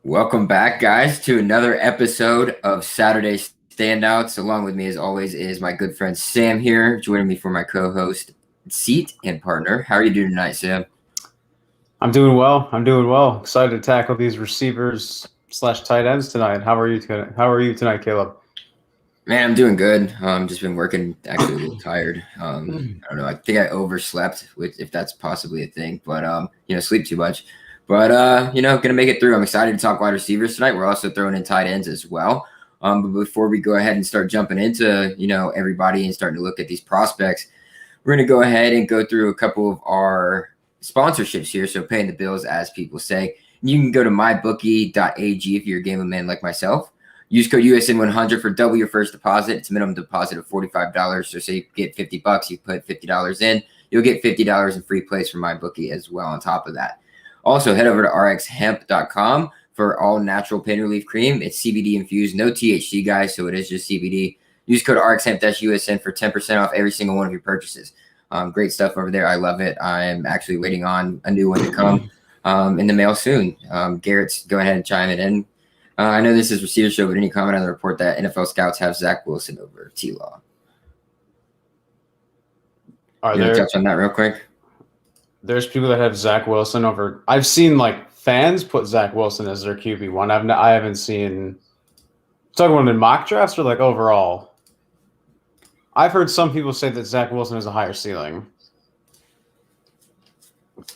Welcome back, guys, to another episode of Saturday Standouts. Along with me, as always, is my good friend Sam here, joining me for my co-host seat and partner. How are you doing tonight, Sam? I'm doing well. Excited to tackle these receivers / tight ends tonight. How are you tonight, Caleb? Man, I'm doing good. Just been working, actually a little tired. I don't know. I think I overslept, if that's possibly a thing, but sleep too much. But gonna make it through. I'm excited to talk wide receivers tonight. We're also throwing in tight ends as well. But before we go ahead and start jumping into everybody and starting to look at these prospects, we're gonna go ahead and go through a couple of our sponsorships here. So paying the bills, as people say. You can go to mybookie.ag if you're a gambling man like myself. Use code USN100 for double your first deposit. It's a minimum deposit of $45. So say you get $50, you put $50 in, you'll get $50 in free plays from MyBookie as well on top of that. Also, head over to rxhemp.com for all natural pain relief cream. It's CBD infused, no THC, guys, so it is just CBD. Use code rxhemp-USN for 10% off every single one of your purchases. Great stuff over there. I love it. I'm actually waiting on a new one to come in the mail soon. Garrett's go ahead and chime it in. I know this is receiver show, but any comment on the report that NFL scouts have Zach Wilson over T-Law? Are there touch on that real quick? There's people that have Zach Wilson over. I've seen fans put Zach Wilson as their QB1. I haven't seen. Talking about in mock drafts or overall. I've heard some people say that Zach Wilson has a higher ceiling.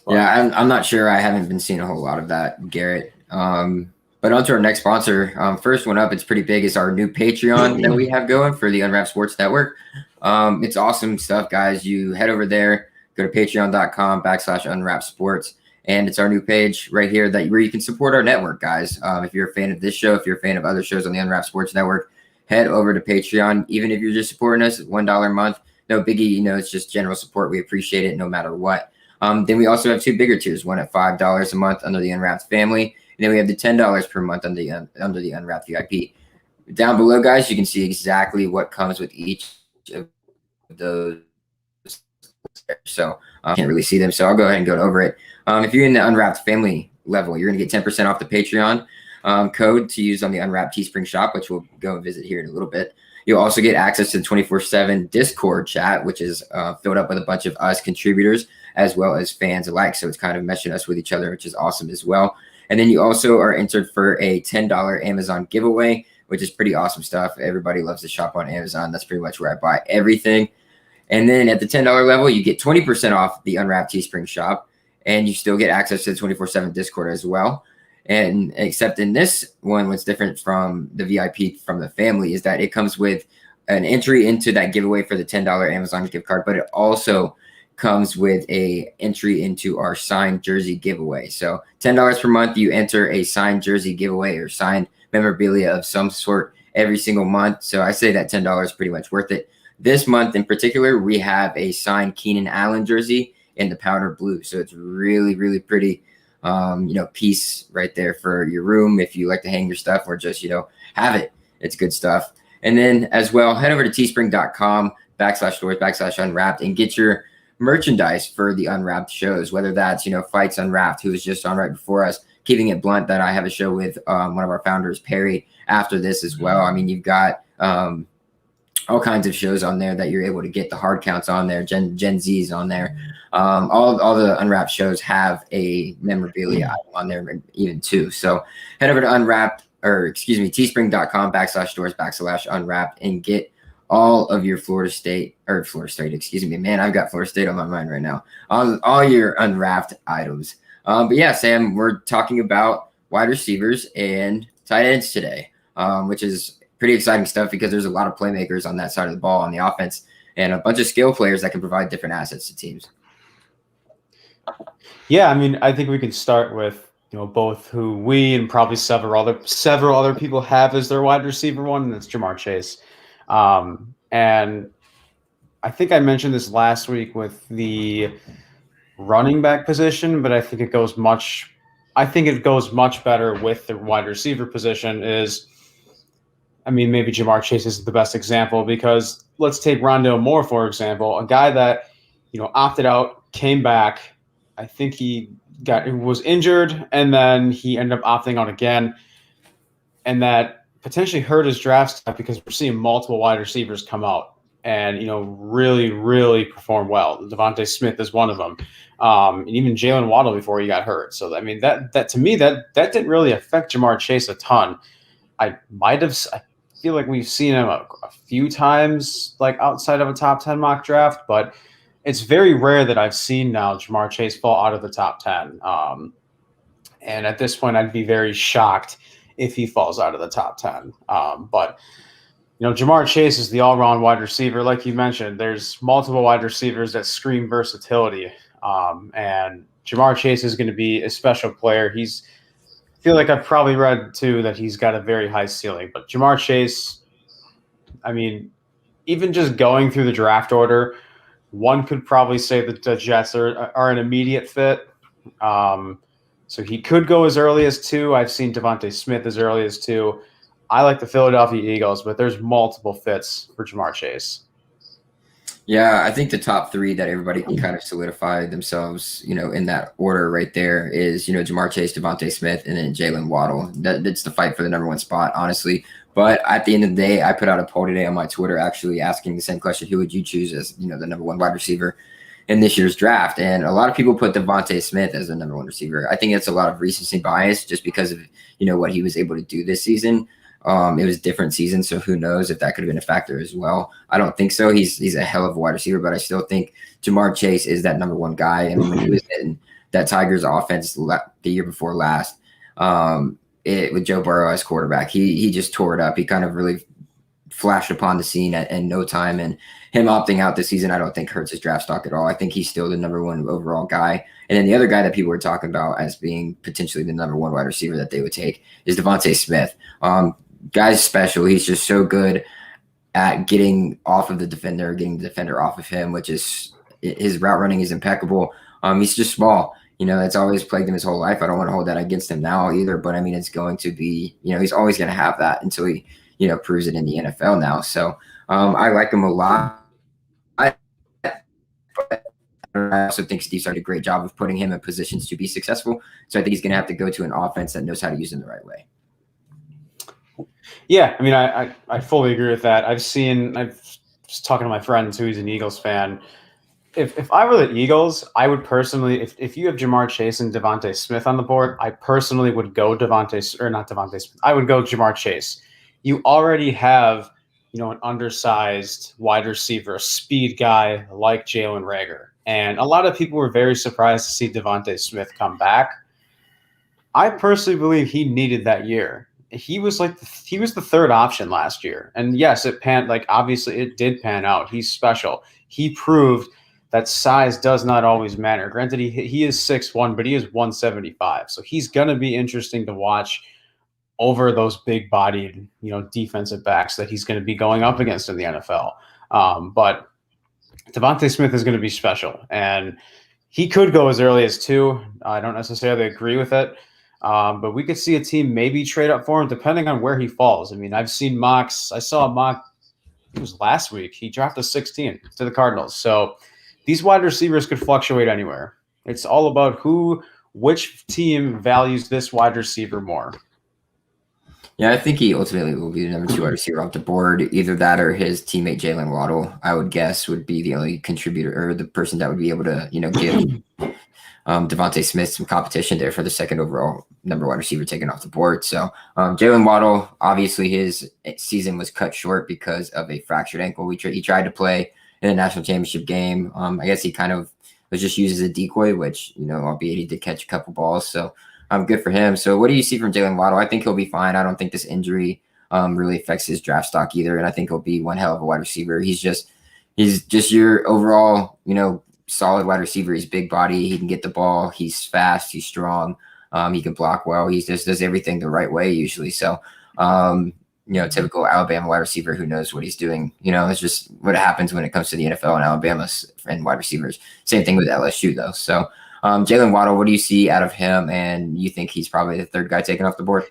Yeah, I'm not sure. I haven't been seeing a whole lot of that, Garrett. But on to our next sponsor. First one up, it's pretty big. It's our new Patreon that we have going for the Unwrapped Sports Network. It's awesome stuff, guys. You head over there, go to patreon.com/Unwrapped Sports, and it's our new page right here where you can support our network, guys. If you're a fan of this show, if you're a fan of other shows on the Unwrapped Sports Network, head over to Patreon. Even if you're just supporting us, $1 a month, no biggie. It's just general support. We appreciate it no matter what. Then we also have two bigger tiers, one at $5 a month under the Unwrapped family. And then we have the $10 per month under the Unwrapped VIP. Down below, guys, you can see exactly what comes with each of those. So I can't really see them, so I'll go ahead and go over it. If you're in the Unwrapped family level, you're going to get 10% off the Patreon code to use on the Unwrapped Teespring shop, which we'll go and visit here in a little bit. You'll also get access to the 24/7 Discord chat, which is filled up with a bunch of us contributors as well as fans alike. So it's kind of meshing us with each other, which is awesome as well. And then you also are entered for a $10 Amazon giveaway, which is pretty awesome stuff. Everybody loves to shop on Amazon. That's pretty much where I buy everything. And then at the $10 level, you get 20% off the Unwrapped Teespring shop, and you still get access to the 24/7 Discord as well. And except in this one, what's different from the VIP from the family is that it comes with an entry into that giveaway for the $10 Amazon gift card, but it also comes with a entry into our signed jersey giveaway. So $10 per month, you enter a signed jersey giveaway or signed memorabilia of some sort every single month. So I say that $10 is pretty much worth it. This month in particular, we have a signed Keenan Allen jersey in the powder blue. So it's really, really pretty, piece right there for your room if you like to hang your stuff or just, have it. It's good stuff. And then as well, head over to teespring.com/stores/unwrapped and get your merchandise for the Unwrapped shows, whether that's, Fights Unwrapped, who was just on right before us, Keeping It Blunt, that I have a show with one of our founders, Perry, after this as well. I mean, you've got all kinds of shows on there that you're able to get the hard counts on there, Gen Z's on there. All the Unwrapped shows have a memorabilia item on there even too. So head over to teespring.com/stores/unwrapped and get all of your Florida State, man, I've got Florida State on my mind right now. All your Unwrapped items. But yeah, Sam, we're talking about wide receivers and tight ends today, which is pretty exciting stuff because there's a lot of playmakers on that side of the ball on the offense and a bunch of skill players that can provide different assets to teams. Yeah, I mean, I think we can start with both who we and probably several other people have as their wide receiver one, and that's Jamar Chase. And I think I mentioned this last week with the running back position, but I think it goes much better with the wide receiver position. Maybe Jamar Chase isn't the best example because let's take Rondo Moore, for example, a guy that, opted out, came back. I think he was injured, and then he ended up opting out again, and that potentially hurt his draft stock because we're seeing multiple wide receivers come out and really, really perform well. Devonte Smith is one of them, and even Jalen Waddle before he got hurt. So I mean that to me that didn't really affect Jamar Chase a ton. I feel like we've seen him a few times like outside of a top 10 mock draft, but it's very rare that I've seen now Jamar Chase fall out of the top 10. And at this point, I'd be very shocked if he falls out of the top 10. But Jamar Chase is the all-around wide receiver. Like you mentioned, there's multiple wide receivers that scream versatility. And Jamar Chase is going to be a special player. I feel like I've probably read, too, that he's got a very high ceiling. But Jamar Chase, I mean, even just going through the draft order, one could probably say that the Jets are an immediate fit. So he could go as early as 2. I've seen Devonte Smith as early as 2. I like the Philadelphia Eagles, but there's multiple fits for Jamar Chase. Yeah, I think the top 3 that everybody can kind of solidify themselves, in that order right there is, Jamar Chase, Devonte Smith, and then Jalen Waddle. That's the fight for the number 1 spot, honestly. But at the end of the day, I put out a poll today on my Twitter actually asking the same question: who would you choose as, the number 1 wide receiver in this year's draft? And a lot of people put Devonte Smith as the number 1 receiver. I think it's a lot of recency bias just because of, what he was able to do this season. It was a different season, so who knows if that could have been a factor as well. I don't think so. He's a hell of a wide receiver, but I still think Jamar Chase is that number 1 guy. I mean, when he was in that Tigers offense the year before last, with Joe Burrow as quarterback, he just tore it up. He kind of really flashed upon the scene in no time, and him opting out this season I don't think hurts his draft stock at all. I think he's still the number 1 overall guy. And then the other guy that people were talking about as being potentially the number 1 wide receiver that they would take is Devonte Smith. Guy's special. He's just so good at getting off of the defender, getting the defender off of him, which is his route running is impeccable. He's just small. That's always plagued him his whole life. I don't want to hold that against him now either, but I mean, it's going to be, he's always going to have that until he, proves it in the NFL now. So I like him a lot. I also think Steve started a great job of putting him in positions to be successful. So I think he's going to have to go to an offense that knows how to use him the right way. Yeah, I mean, I fully agree with that. I was talking to my friends who's an Eagles fan. If I were the Eagles, I would personally, if you have Jamar Chase and Devonte Smith on the board, I personally would go I would go Jamar Chase. You already have, an undersized wide receiver, a speed guy like Jalen Reagor. And a lot of people were very surprised to see Devonte Smith come back. I personally believe he needed that year. He was the 3rd option last year. And yes, obviously it did pan out. He's special. He proved that size does not always matter. Granted, he is 6'1", but he is 175. So he's going to be interesting to watch over those big-bodied, defensive backs that he's going to be going up against in the NFL. But Devonte Smith is going to be special. And he could go as early as 2. I don't necessarily agree with it. But we could see a team maybe trade up for him depending on where he falls. I mean, I've seen mocks. I saw a mock, it was last week. He dropped a 16 to the Cardinals. So these wide receivers could fluctuate anywhere. It's all about which team values this wide receiver more. Yeah, I think he ultimately will be the number 2 wide receiver off the board. Either that or his teammate Jalen Waddle, I would guess, would be the only contributor or the person that would be able to, give Devonte Smith some competition there for the 2nd overall number 1 receiver taken off the board. So Jalen Waddle, obviously his season was cut short because of a fractured ankle. He tried to play in a national championship game. I guess he kind of was just used as a decoy, which, albeit he did catch a couple balls. So good for him. So what do you see from Jalen Waddle? I think he'll be fine. I don't think this injury really affects his draft stock either. And I think he'll be one hell of a wide receiver. He's just your overall, solid wide receiver. He's big body. He can get the ball. He's fast. He's strong. He can block well. He just does everything the right way usually. So, typical Alabama wide receiver who knows what he's doing. It's just what happens when it comes to the NFL and Alabama's and wide receivers. Same thing with LSU though. So Jalen Waddle, what do you see out of him? And you think he's probably the 3rd guy taken off the board?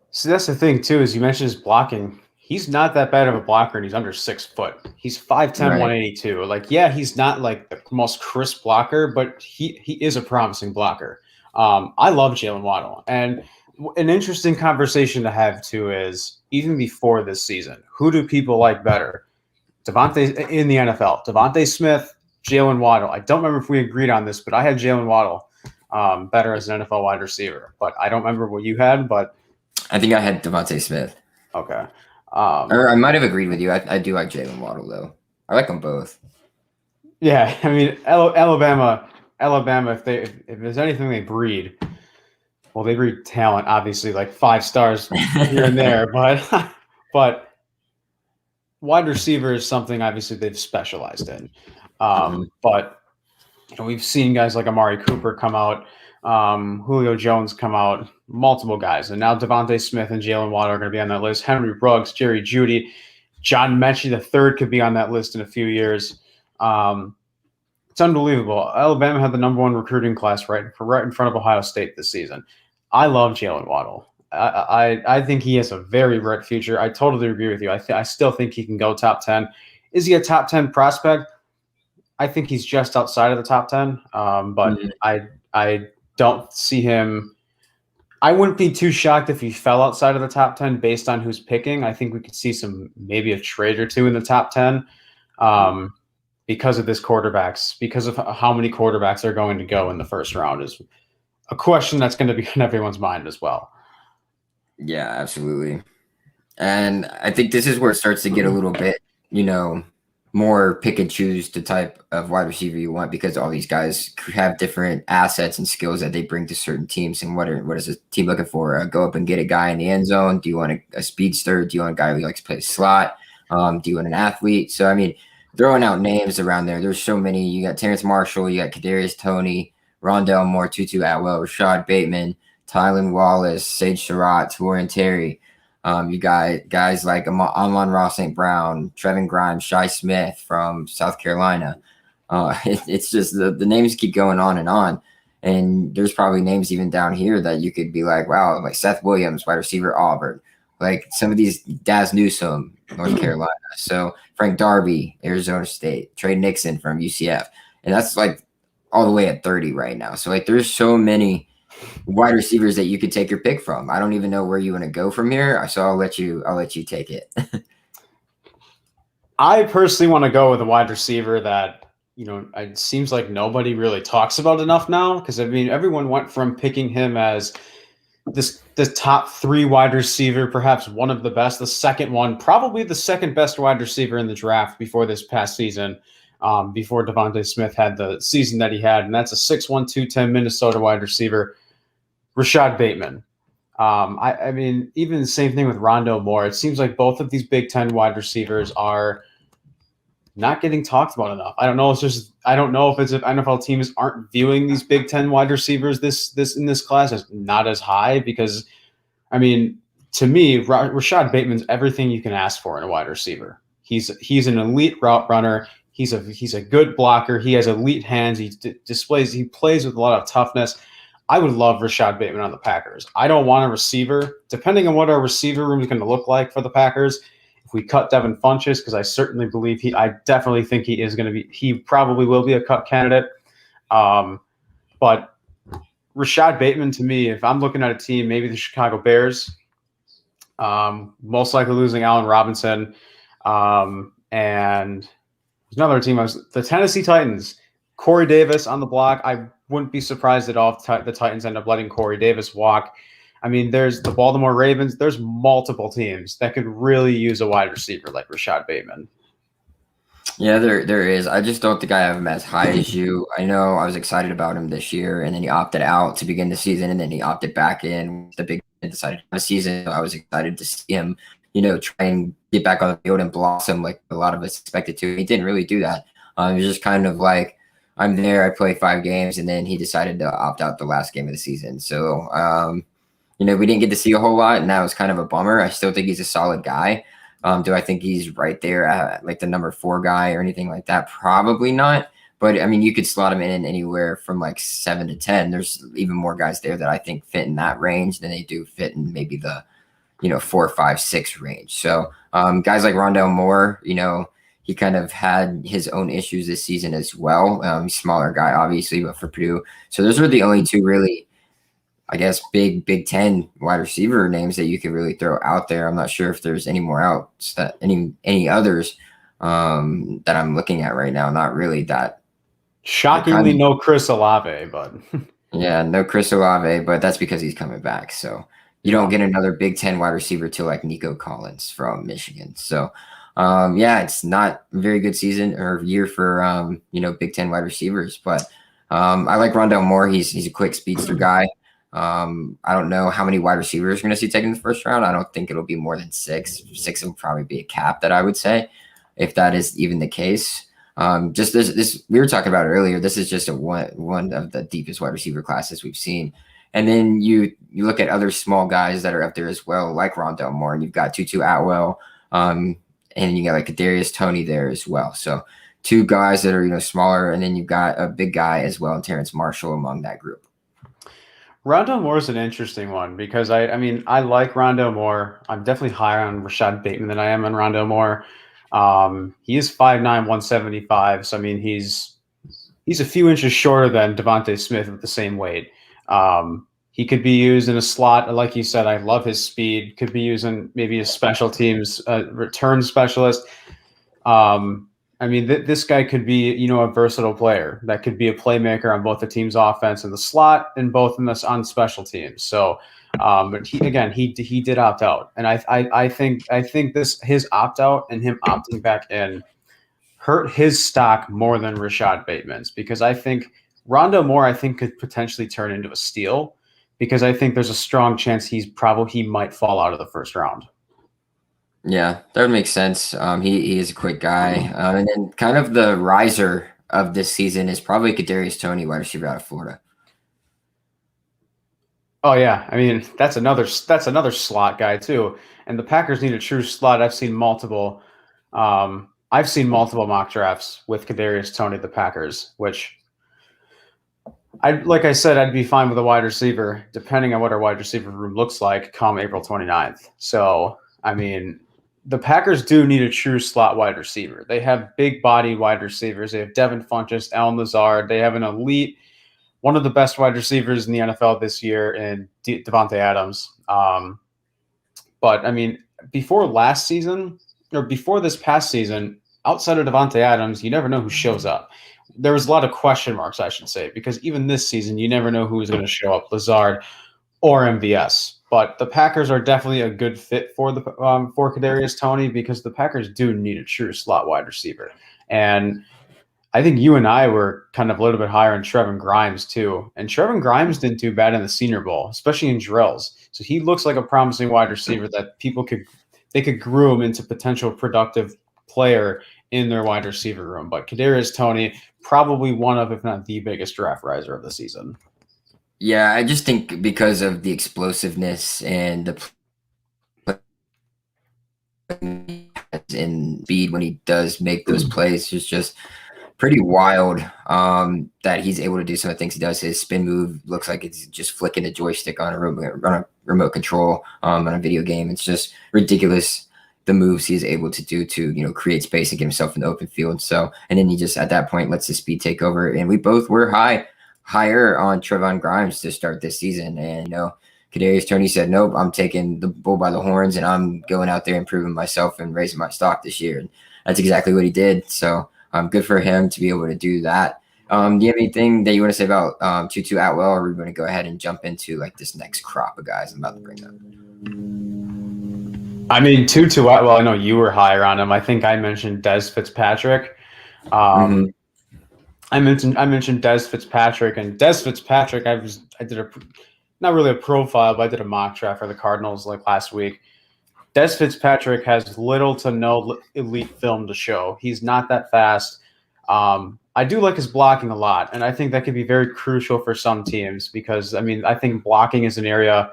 So that's the thing too, is you mentioned his blocking. he's not that bad of a blocker, and he's under 6 foot. He's 5'10", Right. 182. Like, yeah, he's not like the most crisp blocker, but he is a promising blocker. I love Jalen Waddle. And an interesting conversation to have, too, is even before this season, who do people like better? Devonte in the NFL, Devonte Smith, Jalen Waddle. I don't remember if we agreed on this, but I had Jalen Waddle better as an NFL wide receiver. But I don't remember what you had, but I think I had Devante Smith. okay. Or I might have agreed with you. I do like Jalen Waddle, though. I like them both. Yeah, I mean, Alabama. If there's anything they breed, well, they breed talent. Obviously, like 5 stars here and there, but wide receiver is something obviously they've specialized in. But we've seen guys like Amari Cooper come out, Julio Jones come out, multiple guys, and now Devonte Smith and Jalen Waddle are going to be on that list. Henry Brooks, Jerry Jeudy, John Mechie III could be on that list in a few years. It's unbelievable. Alabama had the #1 recruiting class right in front of Ohio State this season. I love Jalen Waddle. I think he has a very bright future. I totally agree with you. I still think he can go top 10. Is he a top 10 prospect? I think he's just outside of the top 10. But I don't see him. I wouldn't be too shocked if he fell outside of the top 10 based on who's picking. I think we could see maybe a trade or two in the top 10 because of because of how many quarterbacks are going to go in the first round is a question that's going to be on everyone's mind as well. Yeah, absolutely. And I think this is where it starts to get a little bit, more pick and choose the type of wide receiver you want, because all these guys have different assets and skills that they bring to certain teams. And what is a team looking for? Go up and get a guy in the end zone. Do you want a speedster? Do you want a guy who likes to play slot? Do you want an athlete? So, I mean, throwing out names around there, there's so many. You got Terrence Marshall, you got Cadarius Tony, Rondell Moore, Tutu Atwell, Rashad Bateman, Tylen Wallace, Sage Sarot, Torian Terry. You got guys like Amon-Ra St. Brown, Trevin Grimes, Shai Smith from South Carolina. It's just the names keep going on. And there's probably names even down here that you could be like, wow, like Seth Williams, wide receiver, Auburn. Like some of these, Daz Newsome, North Carolina. So Frank Darby, Arizona State, Trey Nixon from UCF. And that's like all the way at 30 right now. So like there's so many wide receivers that you could take your pick from. I don't even know where you want to go from here. So I'll let you take it. I personally want to go with a wide receiver that, it seems like nobody really talks about enough now. Because I mean, everyone went from picking him as the top 3 wide receiver, perhaps one of the best, the second one, probably the second best wide receiver in the draft before this past season, before Devonte Smith had the season that he had. And that's a 6'1", 210 Minnesota wide receiver, Rashad Bateman. I mean, even the same thing with Rondo Moore. It seems like both of these Big Ten wide receivers are not getting talked about enough. I don't know if NFL teams aren't viewing these Big Ten wide receivers in this class as not as high, because, I mean, to me, Rashad Bateman's everything you can ask for in a wide receiver. He's an elite route runner. He's a good blocker. He has elite hands. He plays with a lot of toughness. I would love Rashad Bateman on the Packers. I don't want a receiver, depending on what our receiver room is going to look like for the Packers. If we cut Devin Funchess, because I definitely think he probably will be a cut candidate. But Rashad Bateman, to me, if I'm looking at a team, maybe the Chicago Bears, most likely losing Allen Robinson, and there's another team, the Tennessee Titans, Corey Davis on the block. I wouldn't be surprised at all if the Titans end up letting Corey Davis walk. I mean, there's the Baltimore Ravens. There's multiple teams that could really use a wide receiver like Rashad Bateman. Yeah, there is. I just don't think I have him as high as you. I know I was excited about him this year, and then he opted out to begin the season, and then he opted back in. The Big Ten decided to have a season. So I was excited to see him, try and get back on the field and blossom like a lot of us expected to. He didn't really do that. It was just kind of like, I'm there, I play 5 games, and then he decided to opt out the last game of the season. So, we didn't get to see a whole lot, and that was kind of a bummer. I still think he's a solid guy. Do I think he's right there at like the number 4 guy or anything like that? Probably not. But, I mean, you could slot him in anywhere from like 7 to 10. There's even more guys there that I think fit in that range than they do fit in maybe the 4, 5, 6 range. So guys like Rondo Moore, he kind of had his own issues this season as well. Smaller guy, obviously, but for Purdue. So those are the only two really, I guess, Big Ten wide receiver names that you could really throw out there. I'm not sure if there's any more outs that any others that I'm looking at right now. Not really that. Shockingly, no Chris Olave, but yeah, no Chris Olave, but that's because he's coming back. So you don't get another Big Ten wide receiver till like Nico Collins from Michigan. So it's not a very good season or year for Big Ten wide receivers, but I like Rondo Moore. He's a quick speedster guy. I don't know how many wide receivers we're going to see taken in the first round. I don't think it'll be more than 6. 6 will probably be a cap that I would say, if that is even the case. Just this we were talking about earlier. This is just one of the deepest wide receiver classes we've seen. And then you look at other small guys that are up there as well, like Rondo Moore, and you've got Tutu Atwell, and you got like Cadarius Tony there as well. So 2 guys that are smaller, and then you've got a big guy as well, Terrence Marshall among that group. Rondo Moore is an interesting one because I like Rondo Moore. I'm definitely higher on Rashad Bateman than I am on Rondo Moore. He is 5'9", 175. So he's a few inches shorter than Devante Smith with the same weight. He could be used in a slot, like you said. I love his speed. Could be used in maybe a special teams return specialist. This guy could be, a versatile player that could be a playmaker on both the team's offense and the slot, and both on special teams. So, but he did opt out, and I think his opt out and him opting back in hurt his stock more than Rashad Bateman's, because I think Rondo Moore could potentially turn into a steal, because I think there's a strong chance he might fall out of the first round. Yeah, that would make sense. He is a quick guy. And then kind of the riser of this season is probably Cadarius Tony, wide receiver out of Florida. Oh yeah, that's another slot guy too. And the Packers need a true slot. I've seen multiple mock drafts with Cadarius Tony, the Packers, which like I said, I'd be fine with a wide receiver, depending on what our wide receiver room looks like come April 29th. So, the Packers do need a true slot wide receiver. They have big body wide receivers. They have Devin Funchess, Allen Lazard. They have an elite, one of the best wide receivers in the NFL this year in Devonte Adams. But before last season, or before this past season, outside of Devonte Adams, you never know who shows up. There was a lot of question marks, I should say, because even this season, you never know who's going to show up, Lazard or MVS. But the Packers are definitely a good fit for Cadarius Tony, because the Packers do need a true slot wide receiver. And I think you and I were kind of a little bit higher on Trevin Grimes too. And Trevin Grimes didn't do bad in the Senior Bowl, especially in drills. So he looks like a promising wide receiver that people could groom into potential productive player in their wide receiver room. But Cadarius Tony, probably one of, if not the biggest draft riser of the season. Yeah, I just think because of the explosiveness and the speed when he does make those plays, it's just pretty wild that he's able to do some of the things he does. His spin move looks like it's just flicking a joystick on a remote control on a video game. It's just ridiculous, the moves he is able to do to create space and get himself in the open field. So, and then he just at that point lets the speed take over. And we both were higher on Trevon Grimes to start this season. And, Cadarius Tony said, nope, I'm taking the bull by the horns and I'm going out there and proving myself and raising my stock this year. And that's exactly what he did. So good for him to be able to do that. Do you have anything that you want to say about Tutu Atwell, or are we going to go ahead and jump into like this next crop of guys I'm about to bring up? Tutu Atwell, I know you were higher on him. I think I mentioned Dez Fitzpatrick. I mentioned Dez Fitzpatrick, and Dez Fitzpatrick, I did not really a profile, but I did a mock draft for the Cardinals like last week. Dez Fitzpatrick has little to no elite film to show. He's not that fast. I do like his blocking a lot, and I think that could be very crucial for some teams, because I think blocking is an area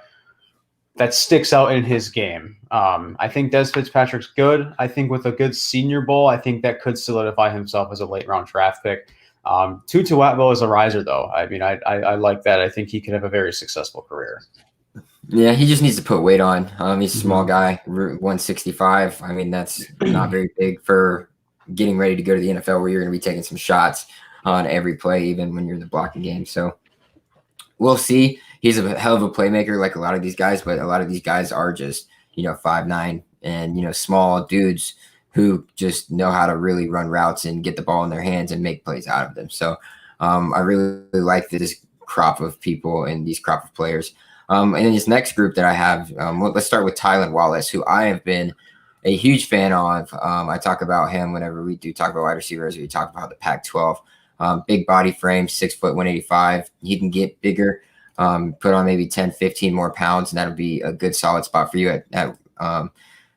that sticks out in his game. I think Dez Fitzpatrick's good. I think with a good Senior Bowl, I think that could solidify himself as a late round draft pick. Tutu Atwell is a riser, though. I like that. I think he could have a very successful career. Yeah, he just needs to put weight on. He's a small Mhm. guy, 165. I mean, that's not very big for getting ready to go to the NFL where you're going to be taking some shots on every play, even when you're in the blocking game. So we'll see. He's a hell of a playmaker like a lot of these guys, but a lot of these guys are just, 5'9" and, small dudes who just know how to really run routes and get the ball in their hands and make plays out of them. So I really like this crop of people and these crop of players. And then this next group that I have, let's start with Tylen Wallace, who I have been a huge fan of. I talk about him whenever we do talk about wide receivers. We talk about the Pac-12. Big body frame, 6 foot, 185. He can get bigger, put on maybe 10, 15 more pounds, and that'll be a good solid spot for you at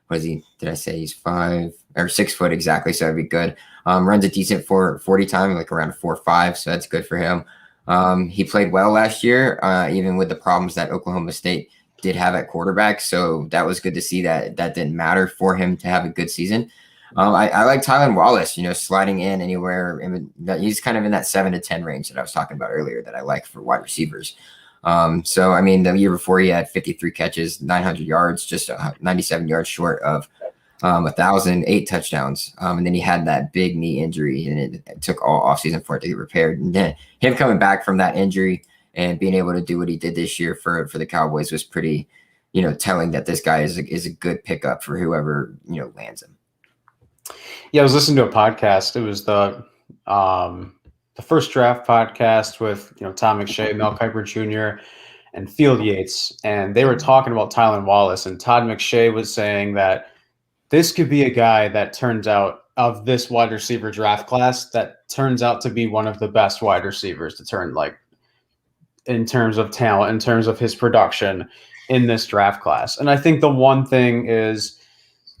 what is he? Did I say he's 5 or 6 foot exactly? So that'd be good. Runs a decent 40 time, like around 4.5. So that's good for him. He played well last year, even with the problems that Oklahoma State did have at quarterback. So that was good to see that didn't matter for him to have a good season. I like Tylen Wallace, sliding in anywhere. He's kind of in that 7 to 10 range that I was talking about earlier that I like for wide receivers. So, I mean, the year before he had 53 catches, 900 yards, just 97 yards short of 1,008 touchdowns. And then he had that big knee injury, and it took all offseason for it to get repaired. And then him coming back from that injury and being able to do what he did this year for the Cowboys was pretty, telling that this guy is a good pickup for whoever, lands him. Yeah, I was listening to a podcast. It was the first draft podcast with Tom McShay, Mel Kiper Jr., and Field Yates, and they were talking about Tylen Wallace. And Todd McShay was saying that this could be a guy that turns out of this wide receiver draft class that turns out to be one of the best wide receivers to turn in terms of talent, in terms of his production in this draft class. And I think the one thing is,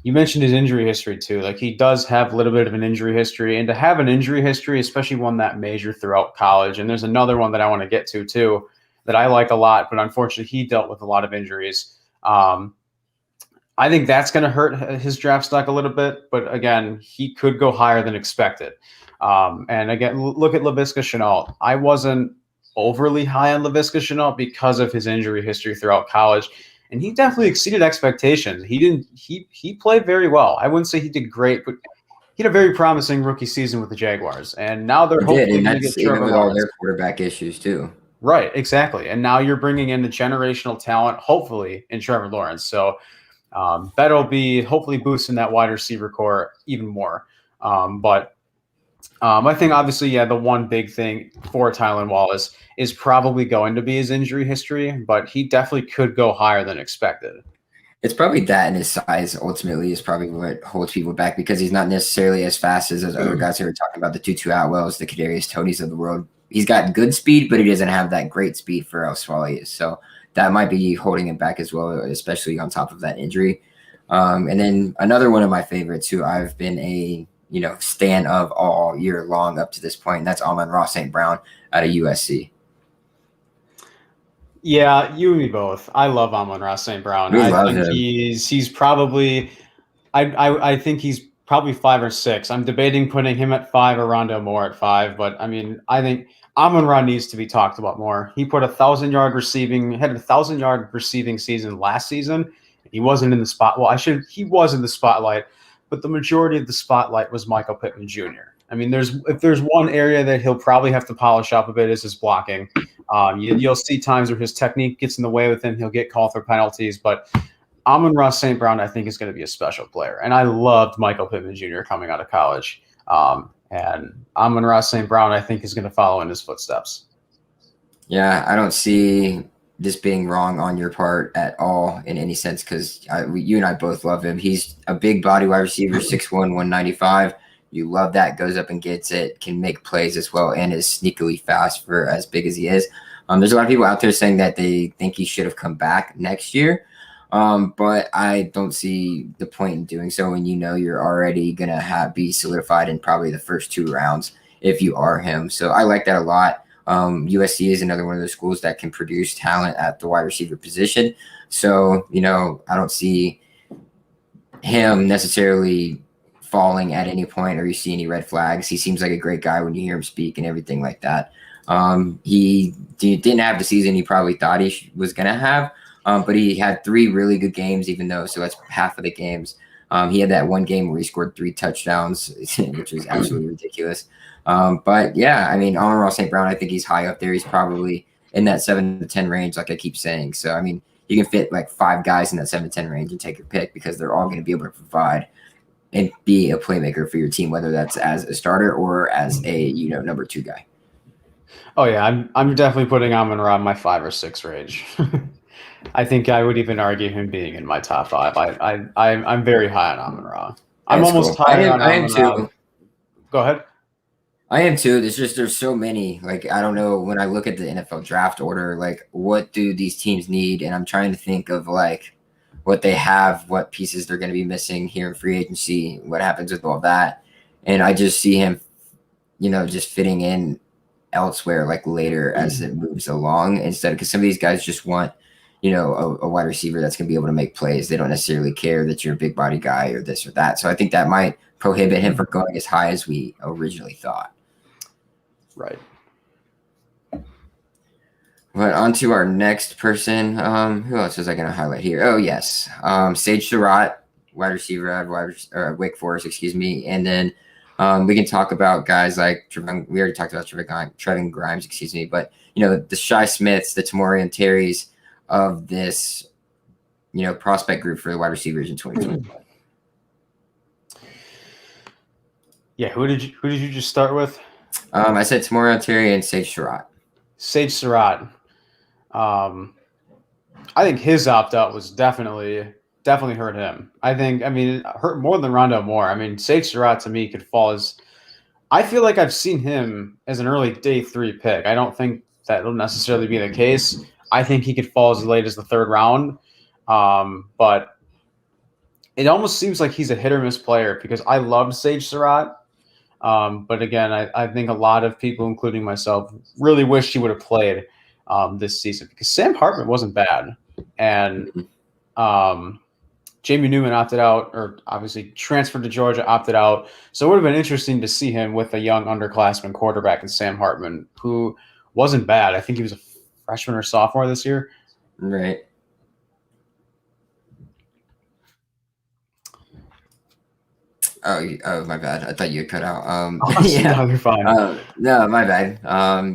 you mentioned his injury history too. Like, he does have a little bit of an injury history, and to have an injury history, especially one that major throughout college. And there's another one that I want to get to too that I like a lot, but unfortunately he dealt with a lot of injuries. I think that's going to hurt his draft stock a little bit, but again, he could go higher than expected. And again, look at Laviska Shenault. I wasn't overly high on Laviska Shenault because of his injury history throughout college. And he definitely exceeded expectations. He played very well. I wouldn't say he did great, but he had a very promising rookie season with the Jaguars. And now they're hopefully going to get even Trevor with all Lawrence. their quarterback issues too. Right, exactly. And now you're bringing in the generational talent, hopefully, in Trevor Lawrence. So that'll be hopefully boosting that wide receiver core even more. But I think obviously, the one big thing for Tylen Wallace is probably going to be his injury history, but he definitely could go higher than expected. It's probably that, and his size ultimately is probably what holds people back, because he's not necessarily as fast as those other guys who are talking about, the Tutu Atwells, the Kadarius Tonys of the world. He's got good speed, but he doesn't have that great speed for how small he is. So that might be holding him back as well, especially on top of that injury. And then another one of my favorites who I've been a stan of all year long up to this point, and that's Amon-Ra St. Brown out of USC. Yeah, you and me both. I love Amon-Ra St. Brown. I think he's probably I think he's probably 5 or 6. I'm debating putting him at 5 or Rondo Moore at 5, but I mean, I think Amon-Ra needs to be talked about more. He put 1,000-yard receiving, had a 1,000-yard receiving season last season. He wasn't in the spot. Well, he was in the spotlight, but the majority of the spotlight was Michael Pittman Jr. I mean, if there's one area that he'll probably have to polish up a bit is his blocking. You'll see times where his technique gets in the way with him. He'll get called for penalties, but Amon-Ra St. Brown, I think, is going to be a special player. And I loved Michael Pittman Jr. coming out of college. And Amon-Ra St. Brown, I think, is going to follow in his footsteps. Yeah, I don't see this being wrong on your part at all in any sense, because you and I both love him. He's a big body wide receiver, 6'1", 195. You love that, goes up and gets it, can make plays as well, and is sneakily fast for as big as he is. There's a lot of people out there saying that they think he should have come back next year, but I don't see the point in doing so when you're already going to be solidified in probably the first 2 rounds if you are him. So I like that a lot. USC is another one of those schools that can produce talent at the wide receiver position. So, I don't see him necessarily falling at any point, or you see any red flags. He seems like a great guy when you hear him speak and everything like that. He didn't have the season he probably thought he was going to have, But he had 3 really good games, so that's half of the games. He had that one game where he scored 3 touchdowns, which was absolutely ridiculous. But yeah, I mean, Amon-Ra St. Brown, I think he's high up there. He's probably in that 7 to 10 range, like I keep saying. So, I mean, you can fit like 5 guys in that 7 to 10 range and take your pick because they're all going to be able to provide and be a playmaker for your team, whether that's as a starter or as a, number 2 guy. Oh yeah, I'm definitely putting Amon-Ra in my 5 or 6 range. I think I would even argue him being in my top 5. I'm very high on Amon-Ra. I'm almost higher on Amon-Ra. Too. Go ahead. I am too. There's so many. Like, I don't know, when I look at the NFL draft order, like, what do these teams need? And I'm trying to think of like what they have, what pieces they're going to be missing here in free agency, what happens with all that. And I just see him, just fitting in elsewhere, like later as it moves along, instead, because some of these guys just want, a wide receiver that's going to be able to make plays. They don't necessarily care that you're a big body guy or this or that. So I think that might prohibit him from going as high as we originally thought. Right. But on to our next person. Who else was I going to highlight here? Oh, yes. Sage Sarot, wide receiver out of Wake Forest, And then we can talk about guys like Trevin. We already talked about Trevin Grimes, But, the Shai Smiths, the Tamorian Terrys of this, prospect group for the wide receivers in 2021. Yeah, who did you just start with? I said Tamorian Terry and Sage Sarot. Sage Sarot. I think his opt-out was definitely hurt him. It hurt more than Rondo Moore. Sage Sarot to me could fall as – I feel like I've seen him as an early day 3 pick. I don't think that will necessarily be the case. I think he could fall as late as the 3rd round. But it almost seems like he's a hit-or-miss player because I love Sage Sarot. But again, I think a lot of people, including myself, really wish he would have played this season because Sam Hartman wasn't bad. And Jamie Newman opted out, or obviously transferred to Georgia, opted out. So it would have been interesting to see him with a young underclassman quarterback in Sam Hartman, who wasn't bad. I think he was a freshman or sophomore this year. Right. Oh, my bad. I thought you had cut out. Yeah, no, you're fine. No, my bad.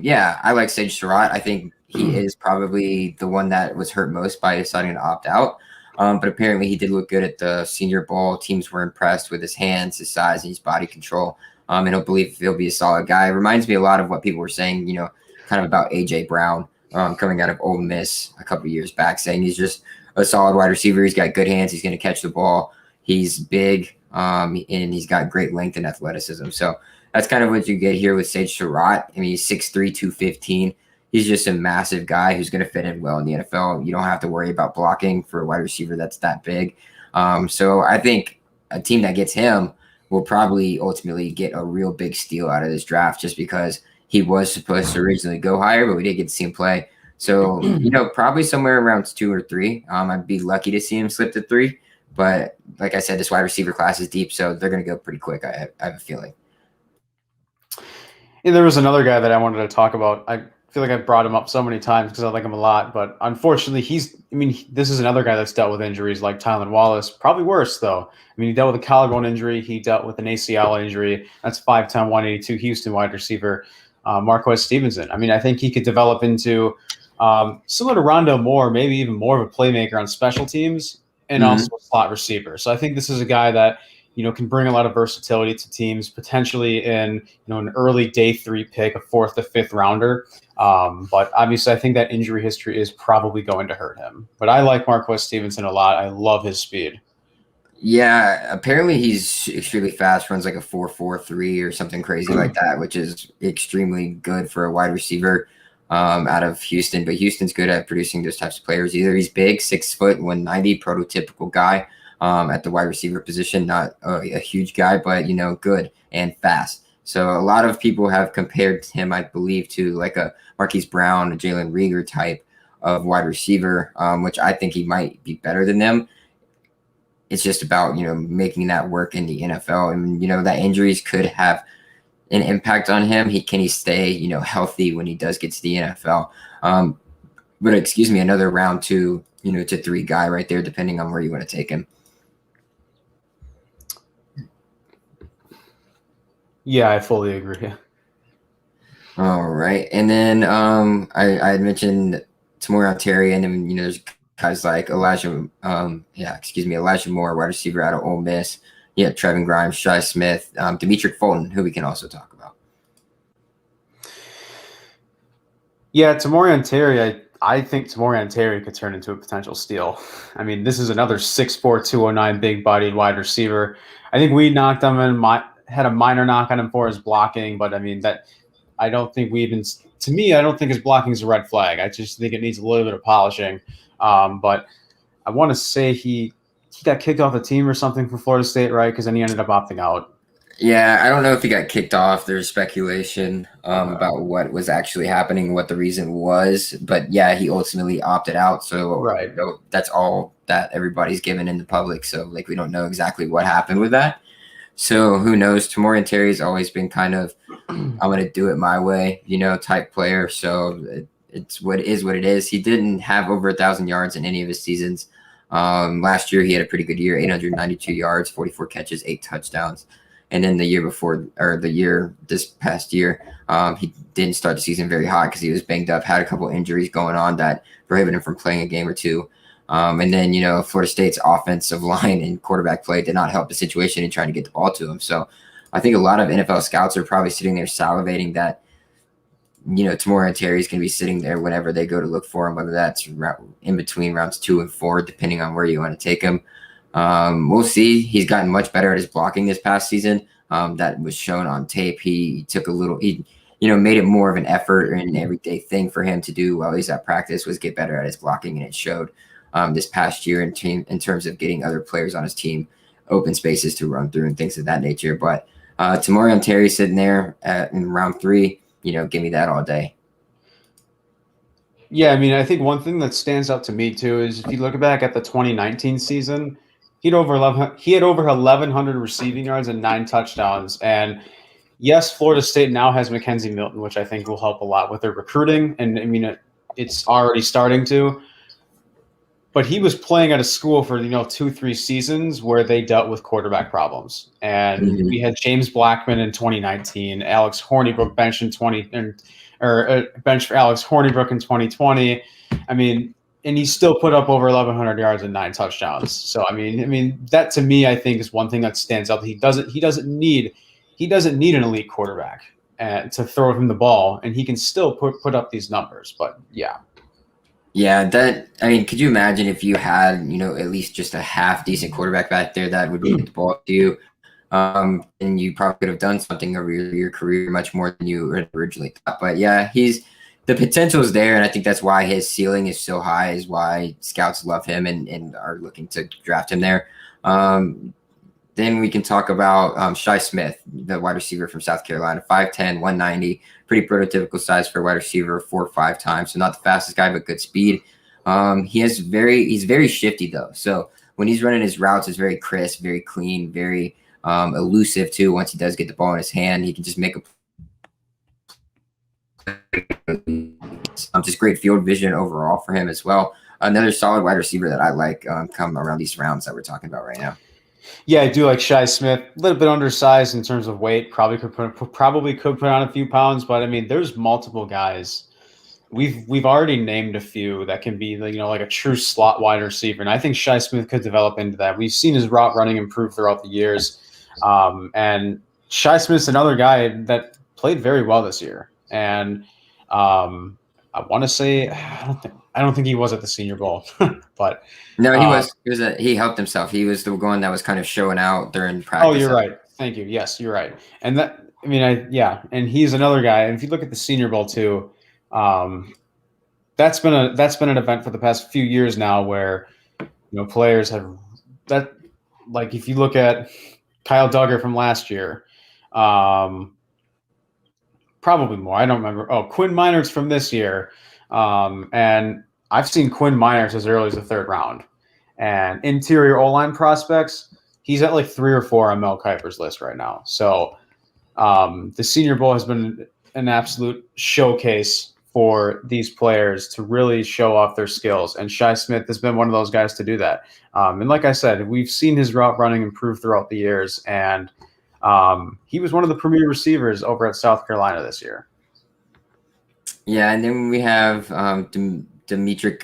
Yeah, I like Sage Sarot. I think he is probably the one that was hurt most by deciding to opt out. But apparently he did look good at the Senior Bowl. Teams were impressed with his hands, his size, and his body control. And he'll be a solid guy. It reminds me a lot of what people were saying, kind of about A.J. Brown coming out of Ole Miss a couple of years back, saying he's just a solid wide receiver. He's got good hands. He's going to catch the ball. He's big, and he's got great length and athleticism. So that's kind of what you get here with Sage Sarot. He's 6'3", 215. He's just a massive guy who's going to fit in well in the NFL. You don't have to worry about blocking for a wide receiver that's that big. So I think a team that gets him will probably ultimately get a real big steal out of this draft just because he was supposed to originally go higher, but we did get to see him play. So, probably somewhere around 2 or 3. I'd be lucky to see him slip to 3. But like I said, this wide receiver class is deep, so they're going to go pretty quick, I have a feeling. And there was another guy that I wanted to talk about. I feel like I've brought him up so many times because I like him a lot. But unfortunately, this is another guy that's dealt with injuries like Tylen Wallace. Probably worse, though. He dealt with a collarbone injury. He dealt with an ACL injury. That's 5'10", 182 Houston wide receiver, Marquez Stevenson. I think he could develop into similar to Rondo Moore, maybe even more of a playmaker on special teams and also a slot receiver. So I think this is a guy that, can bring a lot of versatility to teams, potentially in, an early day 3 pick, a 4th to 5th rounder. But obviously I think that injury history is probably going to hurt him. But I like Marquez Stevenson a lot. I love his speed. Yeah, apparently he's extremely fast, runs like a 4.43 or something crazy like that, which is extremely good for a wide receiver out of Houston. But Houston's good at producing those types of players. Either he's big, 6 foot, 190, prototypical guy at the wide receiver position, not a huge guy, but, good and fast. So a lot of people have compared him, I believe, to like a Marquise Brown, a Jalen Reagor type of wide receiver, which I think he might be better than them. It's just about, making that work in the NFL. And, that injuries could have an impact on him. Can he stay, healthy when he does get to the NFL? But another round 2 to 3 guy right there, depending on where you want to take him. Yeah, I fully agree. All right. And then I had mentioned Tamorrion Terry, and then there's guys like Elijah Moore, wide receiver out of Ole Miss. Yeah, Trevin Grimes, Shai Smith, Demetric Felton, who we can also talk about. Yeah, Tamorrion Terry, I think Tamorrion Terry could turn into a potential steal. I mean, this is another 6'4", 209 big-bodied wide receiver. I think we knocked him and had a minor knock on him for his blocking, but I mean I don't think I don't think his blocking is a red flag. I just think it needs a little bit of polishing. But I want to say he got kicked off the team or something for Florida State, right? Because then he ended up opting out. Yeah, I don't know if he got kicked off. There's speculation about what was actually happening, what the reason was. But yeah, he ultimately opted out. So right. That's all that everybody's given in the public. So we don't know exactly what happened with that. So who knows? Tamorrion Terry's always been kind of, I'm going to do it my way, type player. So it's what it is. He didn't have over 1,000 yards in any of his seasons. Last year, he had a pretty good year, 892 yards, 44 catches, 8 touchdowns. And then this past year, he didn't start the season very hot because he was banged up, had a couple injuries going on that prohibited him from playing a game or two. And then, Florida State's offensive line and quarterback play did not help the situation in trying to get the ball to him. So I think a lot of NFL scouts are probably sitting there salivating that, Tamorrion Terry's going to be sitting there whenever they go to look for him, whether that's in between rounds 2 and 4, depending on where you want to take him. We'll see. He's gotten much better at his blocking this past season. That was shown on tape. He took made it more of an effort and an everyday thing for him to do while he's at practice was get better at his blocking, and it showed this past year in terms of getting other players on his team open spaces to run through and things of that nature. But Tamorrion Terry sitting there in round 3, give me that all day. Yeah, I mean, I think one thing that stands out to me too is if you look back at the 2019 season, he had over 1,100 receiving yards and 9 touchdowns. And yes, Florida State now has Mackenzie Milton, which I think will help a lot with their recruiting. And I mean, it's already starting to. But he was playing at a school for 2-3 seasons where they dealt with quarterback problems, and we had James Blackman in 2019, Alex Hornibrook bench bench for Alex Hornibrook in 2020. I mean, and he still put up over 1,100 yards and 9 touchdowns. So I mean that to me I think is one thing that stands out. He doesn't need an elite quarterback to throw him the ball, and he can still put up these numbers. But yeah. Yeah, could you imagine if you had, at least just a half decent quarterback back there that would get the ball to you, and you probably could have done something over your career much more than you originally thought. But yeah, the potential is there, and I think that's why his ceiling is so high, is why scouts love him and are looking to draft him there. Then we can talk about Shai Smith, the wide receiver from South Carolina, 5'10", 190, pretty prototypical size for a wide receiver, 4.5 times. So not the fastest guy, but good speed. He's very shifty though. So when he's running his routes, it's very crisp, very clean, very elusive too. Once he does get the ball in his hand, he can just make just great field vision overall for him as well. Another solid wide receiver that I like come around these rounds that we're talking about right now. Yeah, I do like Shai Smith. A little bit undersized in terms of weight. Probably could put on a few pounds, but I mean, there's multiple guys. We've already named a few that can be like a true slot wide receiver, and I think Shai Smith could develop into that. We've seen his route running improve throughout the years, and Shai Smith's another guy that played very well this year. And I want to say I don't think he was at the Senior Bowl, but no, he was. He helped himself. He was the one that was kind of showing out during practice. Oh, you're right. Thank you. Yes, you're right. And and he's another guy. And if you look at the Senior Bowl too, that's been an event for the past few years now where players have that. Like if you look at Kyle Duggar from last year, probably more. I don't remember. Oh, Quinn Miners from this year. And I've seen Quinn Miners as early as the 3rd round. And interior O-line prospects, he's at like 3 or 4 on Mel Kiper's list right now. So the Senior Bowl has been an absolute showcase for these players to really show off their skills. And Shai Smith has been one of those guys to do that. And like I said, we've seen his route running improve throughout the years. And he was one of the premier receivers over at South Carolina this year. Yeah, and then we have Demetric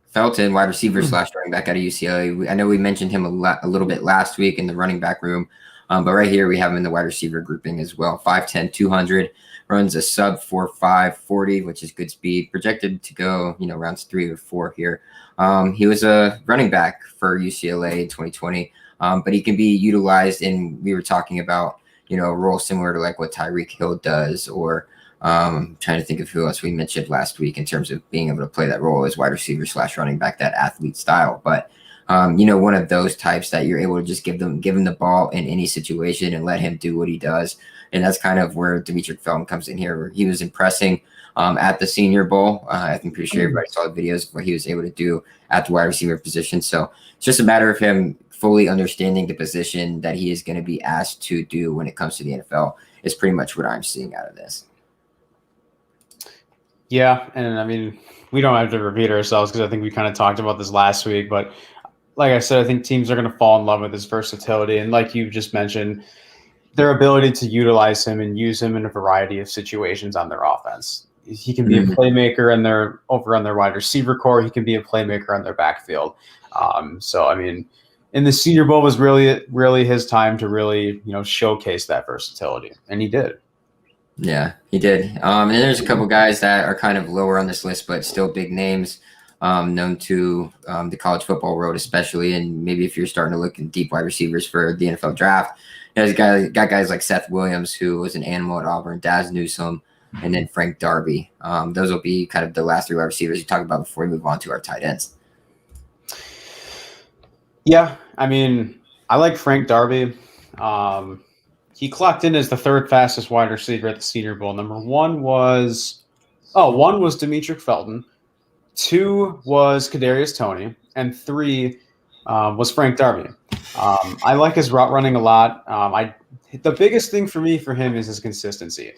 Felton, wide receiver slash running back out of UCLA. I know we mentioned him a little bit last week in the running back room, but right here we have him in the wide receiver grouping as well. 5'10", 200, runs a sub 4.5 40, which is good speed. Projected to go, rounds 3 or 4 here. He was a running back for UCLA in 2020, but he can be utilized in. We were talking about a role similar to like what Tyreek Hill does, or trying to think of who else we mentioned last week in terms of being able to play that role as wide receiver slash running back, that athlete style. But, one of those types that you're able to just give him the ball in any situation and let him do what he does. And that's kind of where Demetric Felton comes in here, where he was impressing at the Senior Bowl. I'm pretty sure everybody saw the videos of what he was able to do at the wide receiver position. So it's just a matter of him fully understanding the position that he is going to be asked to do when it comes to the NFL is pretty much what I'm seeing out of this. Yeah, and I mean, we don't have to repeat ourselves because I think we kind of talked about this last week. But like I said, I think teams are going to fall in love with his versatility. And like you just mentioned, their ability to utilize him and use him in a variety of situations on their offense. He can be a playmaker over on their wide receiver core. He can be a playmaker on their backfield. So, I mean, in the Senior Bowl was really his time to really, showcase that versatility. And he did. Yeah, he did. And then there's a couple guys that are kind of lower on this list, but still big names, known to the college football world, especially. And maybe if you're starting to look at deep wide receivers for the NFL draft, there's got guys like Seth Williams, who was an animal at Auburn, Daz Newsome, and then Frank Darby. Those will be kind of the last 3 wide receivers you talk about before we move on to our tight ends. Yeah, I mean, I like Frank Darby. He clocked in as the 3rd fastest wide receiver at the Senior Bowl. Number 1 was Demetric Felton. 2 was Cadarius Tony, and 3 was Frank Darby. I like his route running a lot. The biggest thing for him is his consistency.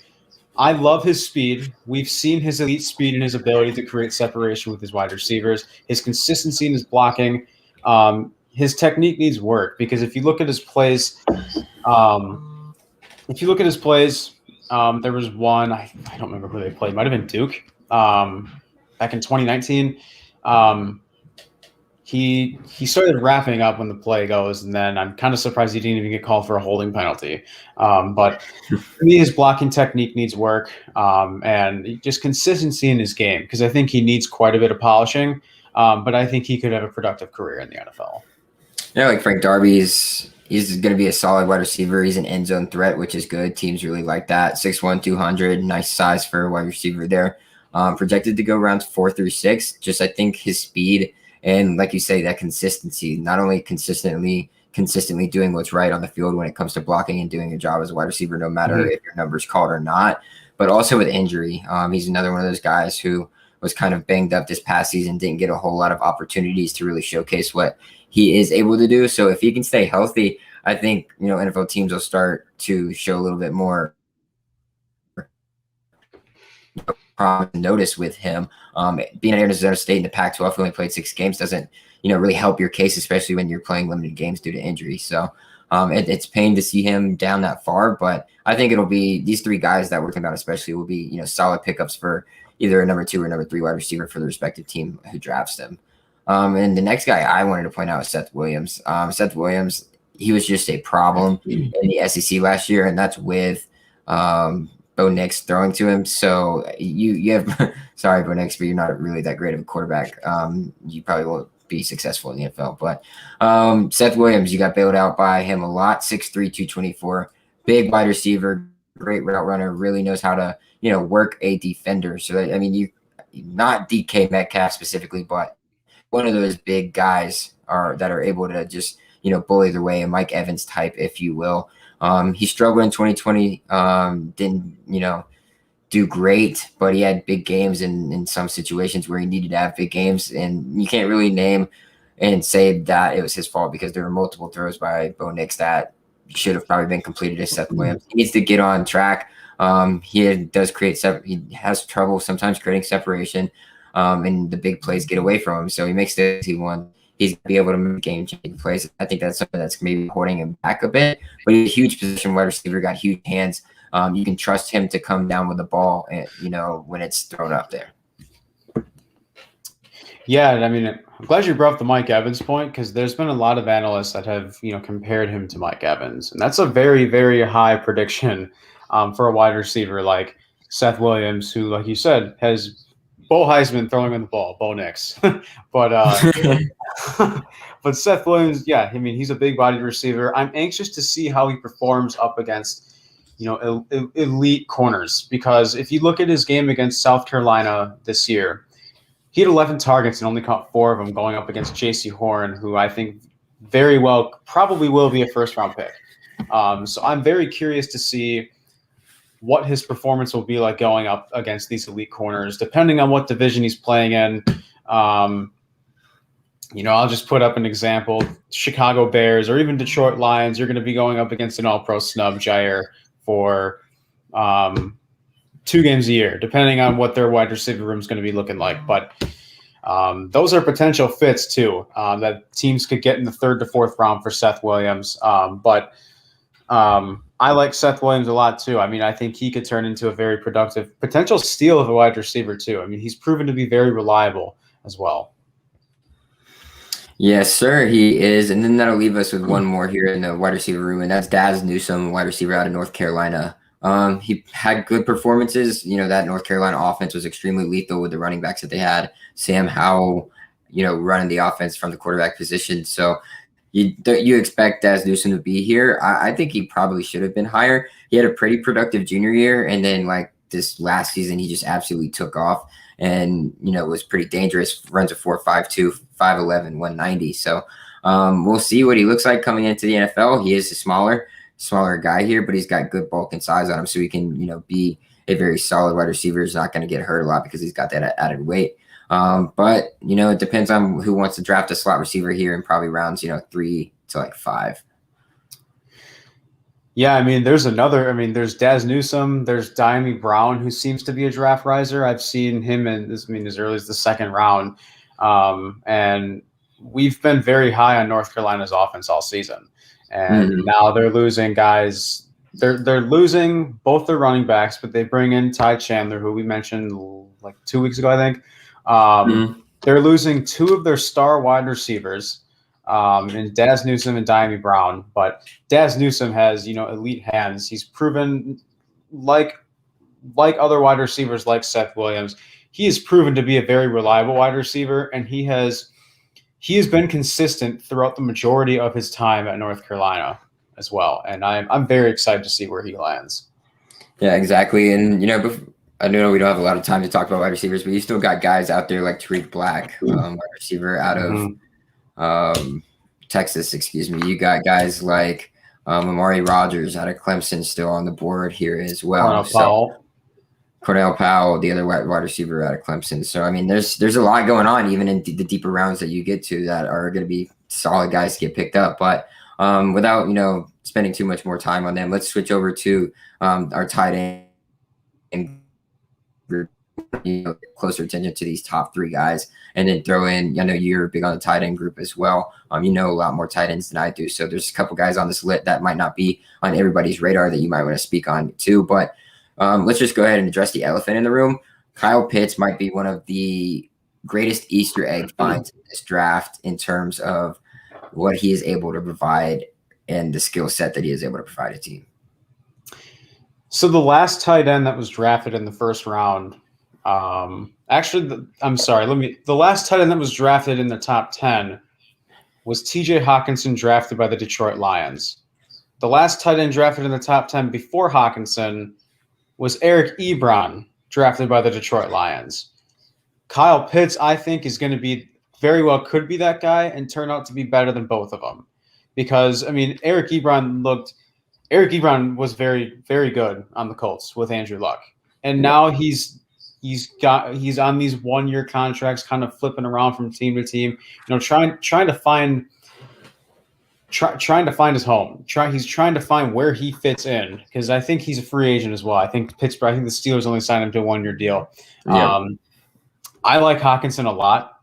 I love his speed. We've seen his elite speed and his ability to create separation with his wide receivers. His consistency in his blocking. His technique needs work, because if you look at his plays, there was one, I don't remember who they played. It might have been Duke back in 2019. He started wrapping up when the play goes, and then I'm kind of surprised he didn't even get called for a holding penalty. But for me, his blocking technique needs work, and just consistency in his game, because I think he needs quite a bit of polishing, but I think he could have a productive career in the NFL. Yeah, like Frank Darby, he's going to be a solid wide receiver. He's an end zone threat, which is good. Teams really like that. 6'1", 200, nice size for a wide receiver there. Projected to go rounds 4 through 6. Just, I think his speed and, like you say, that consistency, not only consistently doing what's right on the field when it comes to blocking and doing a job as a wide receiver, no matter if your number's called or not, but also with injury. He's another one of those guys who was kind of banged up this past season, didn't get a whole lot of opportunities to really showcase what he is able to do. So if he can stay healthy, I think, NFL teams will start to show a little bit more notice with him. Being at Arizona State in the Pac-12, who only played 6 games, doesn't, really help your case, especially when you're playing limited games due to injury. So it's pain to see him down that far, but I think it'll be these 3 guys that we're talking about, especially, will be, solid pickups for either a number 2 or number 3 wide receiver for the respective team who drafts them. And the next guy I wanted to point out is Seth Williams. Seth Williams, he was just a problem in the SEC last year, and that's with Bo Nix throwing to him. So you have – sorry, Bo Nix, but you're not really that great of a quarterback. You probably won't be successful in the NFL. But Seth Williams, you got bailed out by him a lot, 6'3", 224, big wide receiver, great route runner, really knows how to, work a defender. So, I mean, you not DK Metcalf specifically, but one of those big guys that are able to just, bully their way, a Mike Evans type, if you will. He struggled in 2020, didn't, do great, but he had big games in some situations where he needed to have big games. And you can't really name and say that it was his fault, because there were multiple throws by Bo Nix that should have probably been completed as Seth Williams. He needs to get on track. Does create he has trouble sometimes creating separation, and the big plays get away from him. So he makes the easy one. He's going to be able to make game-changing plays. I think that's something that's maybe holding him back a bit. But he's a huge position wide receiver, got huge hands. You can trust him to come down with the ball, and, when it's thrown up there. Yeah, I mean, I'm glad you brought up the Mike Evans point, because there's been a lot of analysts that have, compared him to Mike Evans. And that's a very, very high prediction for a wide receiver like Seth Williams, who, like you said, has Bo Heisman throwing in the ball, Bo Nix. But Seth Williams, yeah, I mean, he's a big-bodied receiver. I'm anxious to see how he performs up against, elite corners, because if you look at his game against South Carolina this year, he had 11 targets and only caught 4 of them going up against J.C. Horn, who I think very well probably will be a first-round pick. So I'm very curious to see what his performance will be like going up against these elite corners, depending on what division he's playing in. I'll just put up an example. Chicago Bears or even Detroit Lions, you're going to be going up against an all-pro snub, Jair, for 2 games a year, depending on what their wide receiver room is going to be looking like. But those are potential fits, too, that teams could get in the 3rd to 4th round for Seth Williams. I like Seth Williams a lot, too. I mean, I think he could turn into a very productive potential steal of a wide receiver, too. I mean, he's proven to be very reliable as well. Yes, sir, he is. And then that'll leave us with one more here in the wide receiver room, and that's Dez Newsome, wide receiver out of North Carolina. He had good performances. That North Carolina offense was extremely lethal with the running backs that they had. Sam Howell, running the offense from the quarterback position. So you expect Dez Newsome to be here. I think he probably should have been higher. He had a pretty productive junior year, and then this last season, he just absolutely took off and, was pretty dangerous. Runs a 4.52, 5'11", 190. So we'll see what he looks like coming into the NFL. He is a smaller guy here, but he's got good bulk and size on him, so he can, be a very solid wide receiver. He's not going to get hurt a lot because he's got that added weight. But, it depends on who wants to draft a slot receiver here in probably rounds, 3 to 5. Yeah, I mean, there's Dez Newsome, there's Dyami Brown, who seems to be a draft riser. I've seen him as early as the 2nd round. And we've been very high on North Carolina's offense all season. And now they're losing guys. They're losing both their running backs, but they bring in Ty Chandler, who we mentioned 2 weeks ago, I think. They're losing 2 of their star wide receivers, in Dez Newsome and Dyami Brown. But Dez Newsome has, elite hands. He's proven, like other wide receivers like Seth Williams, he has proven to be a very reliable wide receiver, and he has been consistent throughout the majority of his time at North Carolina as well. And I'm very excited to see where he lands. Yeah, exactly. And, I know we don't have a lot of time to talk about wide receivers, but you still got guys out there like Tariq Black, wide receiver out of Texas, You got guys like Amari Rogers out of Clemson still on the board here as well. Cornell Powell, the other wide receiver out of Clemson. So, I mean, there's a lot going on even in the deeper rounds that you get to that are going to be solid guys to get picked up. But without, spending too much more time on them, let's switch over to our tight end group, closer attention to these top 3 guys, and then throw in, I know you're big on the tight end group as well. A lot more tight ends than I do. So there's a couple guys on this list that might not be on everybody's radar that you might want to speak on too. But let's just go ahead and address the elephant in the room. Kyle Pitts might be one of the greatest Easter egg finds in this draft in terms of what he is able to provide and the skill set that he is able to provide a team. So the last tight end that was drafted in the 1st round, the last tight end that was drafted in the top 10 was TJ Hawkinson, drafted by the Detroit Lions. The last tight end drafted in the top 10 before Hawkinson was Eric Ibron, drafted by the Detroit Lions. Kyle Pitts, I think, is going to be could be that guy and turn out to be better than both of them. Because, Eric Ibron was very, very good on the Colts with Andrew Luck. And now he's on these 1-year contracts, kind of flipping around from team to team, trying to find trying to find his home. He's trying to find where he fits in because I think he's a free agent as well. I think the Steelers only signed him to a 1-year deal. Yeah. I like Hawkinson a lot,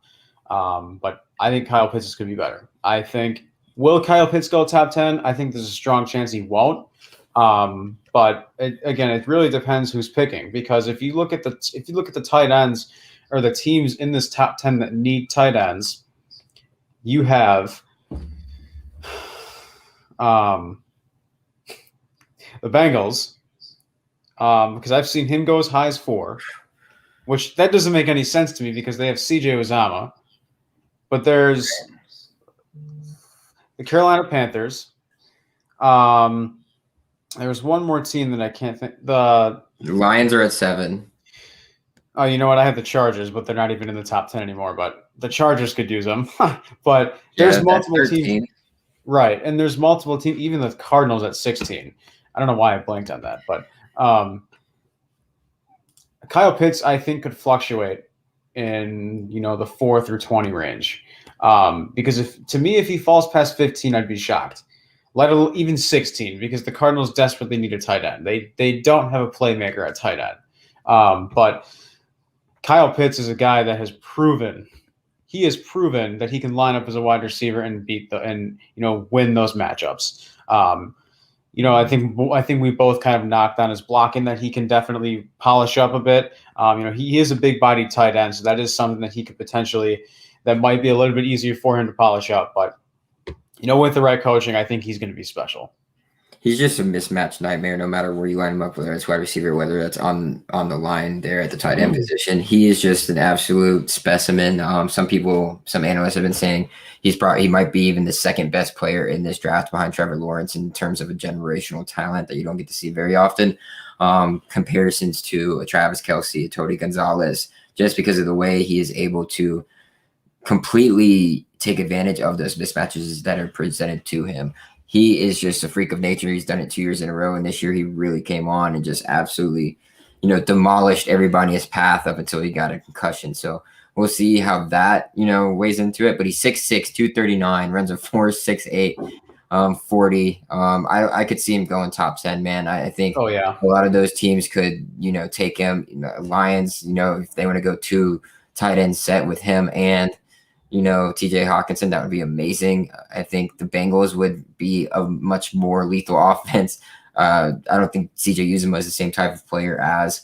but I think Kyle Pitts is going to be better. I think will Kyle Pitts go top 10? I think there's a strong chance he won't. But it really depends who's picking because if you look at the tight ends or the teams in this top 10 that need tight ends, you have the Bengals, because I've seen him go as high as 4, which that doesn't make any sense to me because they have CJ Uzomah. But there's the Carolina Panthers. There's one more team that I can't think. The Lions are at 7. Oh, you know what? I have the Chargers, but they're not even in the top 10 anymore. But the Chargers could use them. But there's multiple teams. Right, and there's multiple teams, even the Cardinals at 16. I don't know why I blanked on that, but Kyle Pitts, I think, could fluctuate in the 4 through 20 range. Because if he falls past 15, I'd be shocked. Let alone even 16, because the Cardinals desperately need a tight end. They don't have a playmaker at tight end. But Kyle Pitts is a guy that has proven that he can line up as a wide receiver and win those matchups. I think we both kind of knocked on his blocking that he can definitely polish up a bit. He is a big bodied tight end, so that is something that he could that might be a little bit easier for him to polish up. But with the right coaching, I think he's going to be special. He's just a mismatch nightmare no matter where you line him up, whether it's wide receiver, whether that's on the line there at the tight end position. He is just an absolute specimen. Some analysts have been saying he might be even the second best player in this draft behind Trevor Lawrence in terms of a generational talent that you don't get to see very often. Comparisons to a Travis Kelce, a Tony Gonzalez, just because of the way he is able to completely take advantage of those mismatches that are presented to him. He is just a freak of nature. He's done it 2 years in a row, and this year he really came on and just absolutely, demolished everybody in his path up until he got a concussion. So we'll see how that, weighs into it. But he's 6'6", 239, runs a 4.68, 40. I could see him going top 10, man. I think a lot of those teams could, take him. Lions, if they want to go 2 tight end set with him and TJ Hawkinson, that would be amazing. I think the Bengals would be a much more lethal offense. I don't think CJ Uzomah is the same type of player as,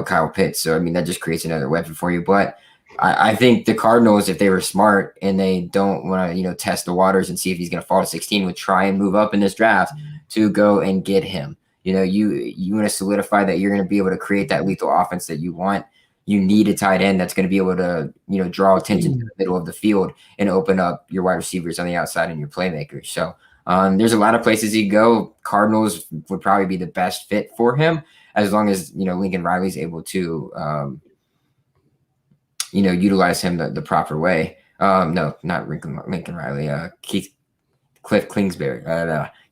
Kyle Pitts. So, that just creates another weapon for you. But I think the Cardinals, if they were smart and they don't want to, test the waters and see if he's going to fall to 16, would try and move up in this draft to go and get him. You want to solidify that you're going to be able to create that lethal offense that you want. You need a tight end that's going to be able to, draw attention to the middle of the field and open up your wide receivers on the outside and your playmakers. So there's a lot of places he go. Cardinals would probably be the best fit for him as long as, Lincoln Riley's able to, utilize him the proper way. No, not Lincoln Riley. Cliff Kingsbury.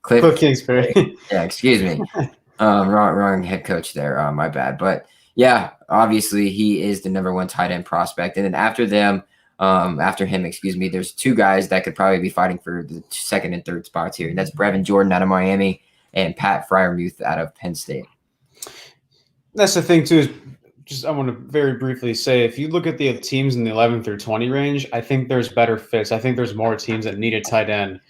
Cliff Kingsbury. Yeah, excuse me. Wrong head coach there. My bad. But yeah, obviously he is the number 1 tight end prospect. And then after him, there's 2 guys that could probably be fighting for the 2nd and 3rd spots here. And that's Brevin Jordan out of Miami and Pat Freiermuth out of Penn State. That's the thing too, is I want to very briefly say, if you look at the teams in the 11 through 20 range, I think there's better fits. I think there's more teams that need a tight end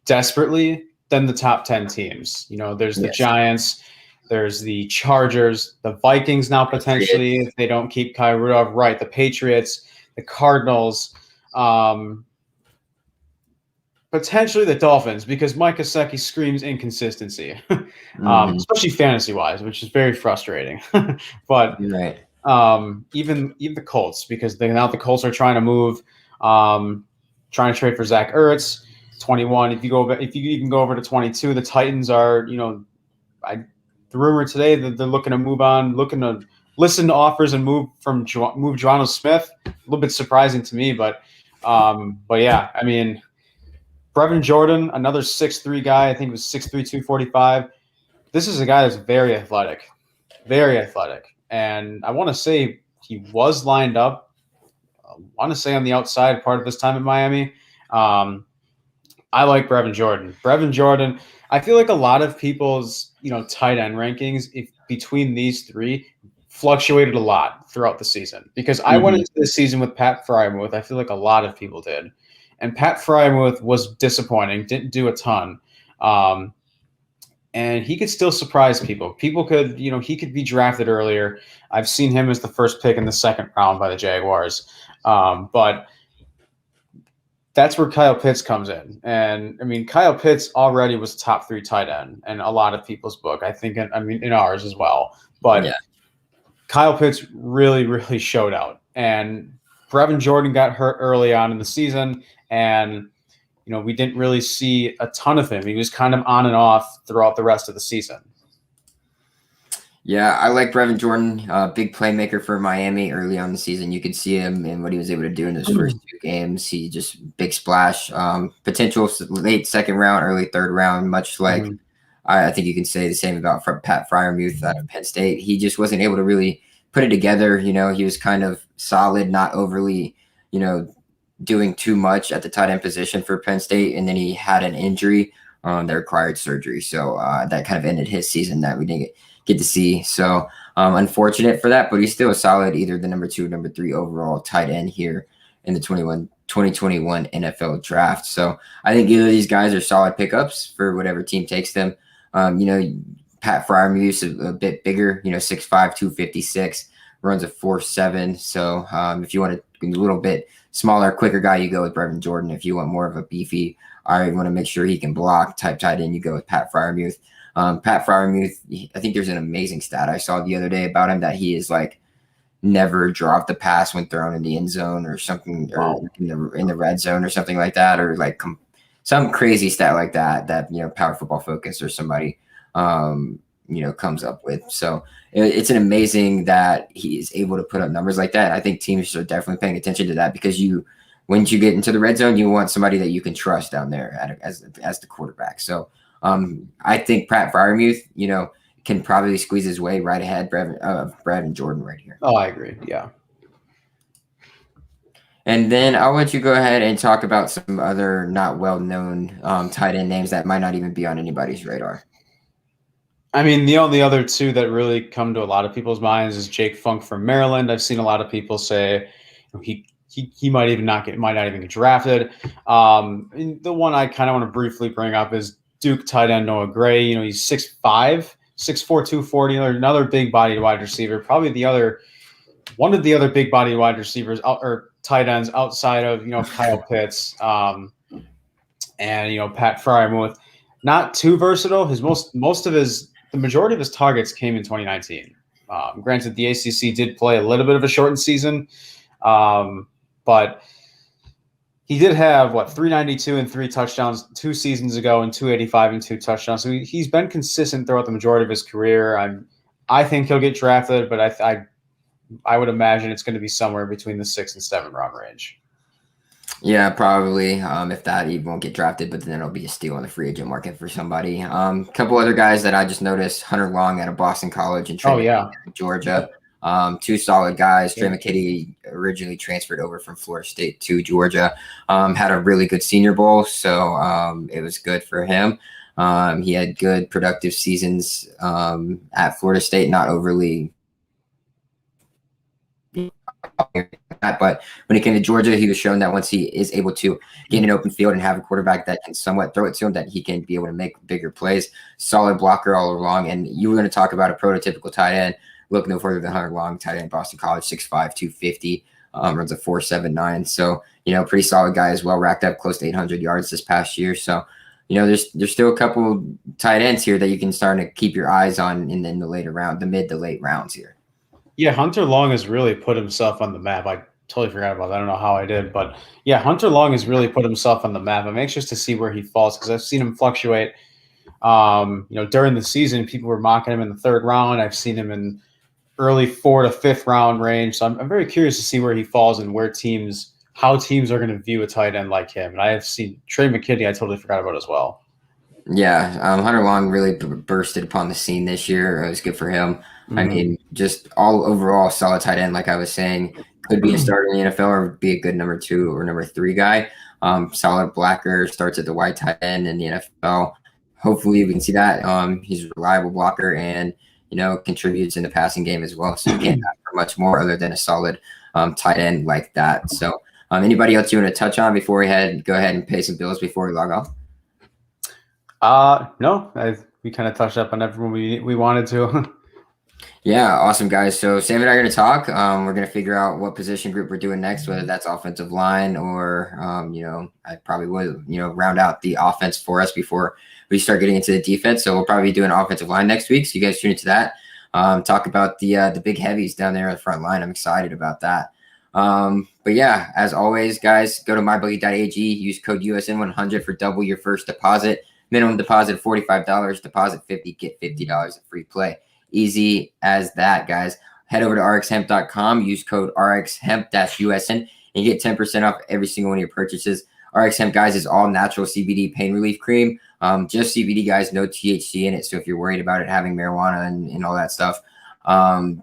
desperately than the top 10 teams. There's the Giants, there's the Chargers, the Vikings now potentially, if they don't keep Kyle Rudolph, right, the Patriots, the Cardinals, potentially the Dolphins, because Mike Gesicki screams inconsistency, especially fantasy-wise, which is very frustrating. But even the Colts, because now the Colts are trying to move, trying to trade for Zach Ertz, 21. If you even go over to 22, the Titans are, the rumor today that they're looking to move on, looking to listen to offers and move Devonte Smith. A little bit surprising to me, but yeah, Brevin Jordan, another 6'3" guy. I think it was 6'3", 245. This is a guy that's very athletic. And I want to say he was lined up, on the outside part of his time in Miami. I like Brevin Jordan. Brevin Jordan, I feel like a lot of people's, tight end rankings between these three fluctuated a lot throughout the season because I went into the season with Pat Fryermuth. I feel like a lot of people did. And Pat Fryermuth was disappointing, didn't do a ton. And he could still surprise people. People could, he could be drafted earlier. I've seen him as the first pick in the second round by the Jaguars. But that's where Kyle Pitts comes in. And I mean, Kyle Pitts already was a top 3 tight end in a lot of people's book. I think, in ours as well. But yeah. Kyle Pitts really, really showed out. And Brevin Jordan got hurt early on in the season. And, we didn't really see a ton of him. He was kind of on and off throughout the rest of the season. Yeah, I like Brevin Jordan, big playmaker for Miami early on the season. You could see him and what he was able to do in those first 2 games. He just big splash, potential late second round, early third round, much like I think you can say the same about Pat Fryermuth out of Penn State. He just wasn't able to really put it together. He was kind of solid, not overly, doing too much at the tight end position for Penn State. And then he had an injury that required surgery. So that kind of ended his season that we didn't get to see. So unfortunate for that, but he's still a solid, either the number 2 or number 3 overall tight end here in the 2021 NFL draft. So I think either of these guys are solid pickups for whatever team takes them. Pat Fryermuth is a bit bigger, 6'5", 256, runs a 4.7. So if you want a little bit smaller, quicker guy, you go with Brevin Jordan. If you want more of a beefy, I want to make sure he can block type tight end, you go with Pat Fryermuth. Pat Fryermuth, I think there's an amazing stat I saw the other day about him that he is like never dropped the pass when thrown in the end zone or something, or in the red zone or something like that, or like some crazy stat like that Power Football Focus or somebody comes up with. So it's an amazing that he is able to put up numbers like that. I think teams are definitely paying attention to that because once you get into the red zone, you want somebody that you can trust down there as the quarterback. So I think Pat Fryermuth, can probably squeeze his way right ahead Brevin Jordan right here. Oh, I agree. Yeah. And then I'll let you go ahead and talk about some other not well-known tight end names that might not even be on anybody's radar. I mean, the only other 2 that really come to a lot of people's minds is Jake Funk from Maryland. I've seen a lot of people say he might not even get drafted. The one I kind of want to briefly bring up is Duke tight end Noah Gray. He's 6'5", 6'4", 240, another big body wide receiver. Probably one of the other big body wide receivers or tight ends outside of Kyle Pitts and Pat Fryermuth. Not too versatile. The majority of his targets came in 2019. Granted, the ACC did play a little bit of a shortened season, but he did have 392 and 3 touchdowns 2 seasons ago, and 285 and 2 touchdowns. So he's been consistent throughout the majority of his career. I think he'll get drafted, but I would imagine it's going to be somewhere between the 6 and 7 round range. Yeah, probably. If that, he won't get drafted, but then it'll be a steal on the free agent market for somebody. A couple other guys that I just noticed: Hunter Long out of Boston College and Trey McKitty of Georgia. 2 solid guys. Trey McKitty originally transferred over from Florida State to Georgia. Had a really good Senior Bowl, so it was good for him. He had good, productive seasons at Florida State, not overly. But when he came to Georgia, he was shown that once he is able to get in an open field and have a quarterback that can somewhat throw it to him, that he can be able to make bigger plays. Solid blocker all along. And you were going to talk about a prototypical tight end. Look no further than Hunter Long, tight end, Boston College, 6'5", 250, runs a 4.79. So, pretty solid guy as well. Racked up close to 800 yards this past year. So, there's still a couple tight ends here that you can start to keep your eyes on in the later round, the mid to late rounds here. Yeah, Hunter Long has really put himself on the map. I totally forgot about that. I don't know how I did, but yeah, Hunter Long has really put himself on the map. I'm anxious to see where he falls because I've seen him fluctuate. During the season, people were mocking him in the 3rd round. I've seen him in early 4th to 5th round range. So I'm very curious to see where he falls and how teams are going to view a tight end like him. And I have seen Trey McKitty. I totally forgot about as well. Yeah, Hunter Long really bursted upon the scene this year. It was good for him. Mm-hmm. I mean, just all overall solid tight end, like I was saying, could be a starter in the NFL or be a good number 2 or number 3 guy. Solid blocker, starts at the wide tight end in the NFL. Hopefully we can see that. He's a reliable blocker and, contributes in the passing game as well. So you can't ask for much more other than a solid tight end like that. So anybody else you want to touch on before we go ahead and pay some bills before we log off? No, we kind of touched up on everyone we wanted to. Yeah, awesome, guys. So Sam and I are going to talk. We're going to figure out what position group we're doing next, whether that's offensive line or, I probably would, round out the offense for us before we start getting into the defense. So we'll probably be doing offensive line next week. So you guys tune into that. Talk about the big heavies down there on the front line. I'm excited about that. But yeah, as always, guys, go to mybookie.ag, use code USN100 for double your first deposit. Minimum deposit $45, deposit $50, get $50 of free play. Easy as that, guys. Head over to rxhemp.com, use code RXHemp-USN, and you get 10% off every single one of your purchases. RX Hemp, guys, is all natural CBD pain relief cream. Just CBD, guys, no THC in it. So if you're worried about it having marijuana and all that stuff,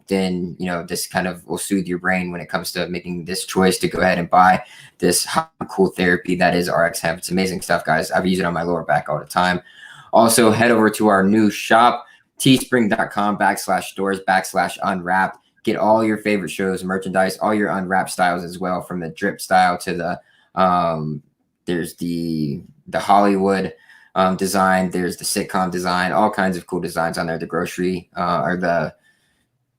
then, this kind of will soothe your brain when it comes to making this choice to go ahead and buy this cool therapy that is RX Hemp. It's amazing stuff, guys. I've used it on my lower back all the time. Also, head over to our new shop, teespring.com/stores/unwrapped. Get all your favorite shows, merchandise, all your unwrapped styles as well, from the drip style to the there's the Hollywood design, there's the sitcom design, all kinds of cool designs on there. The grocery or the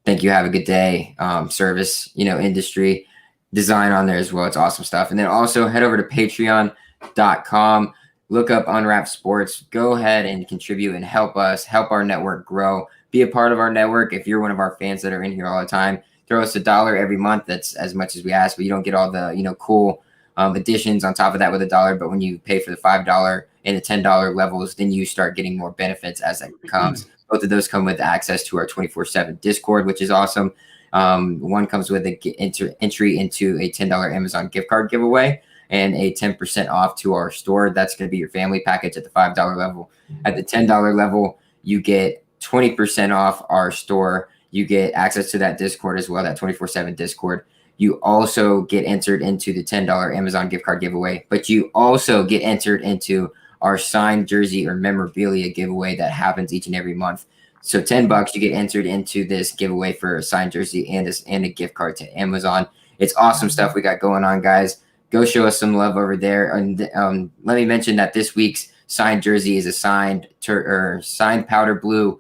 thank you, have a good day service, industry design on there as well. It's awesome stuff. And then also head over to patreon.com. Look up Unwrapped Sports. Go ahead and contribute and help us, help our network grow. Be a part of our network. If you're one of our fans that are in here all the time, throw us $1 every month. That's as much as we ask, but you don't get all the, cool additions on top of that with $1. But when you pay for the $5 and the $10 levels, then you start getting more benefits as that comes. Both of those come with access to our 24/7 Discord, which is awesome. One comes with an entry into a $10 Amazon gift card giveaway and a 10% off to our store. That's going to be your family package at the $5 level. At the $10 level, you get 20% off our store. You get access to that Discord as well, that 24/7 Discord. You also get entered into the $10 Amazon gift card giveaway, but you also get entered into our signed jersey or memorabilia giveaway that happens each and every month. So $10, you get entered into this giveaway for a signed jersey and a gift card to Amazon. It's awesome stuff we got going on, guys. Go show us some love over there. And let me mention that this week's signed jersey is a signed powder blue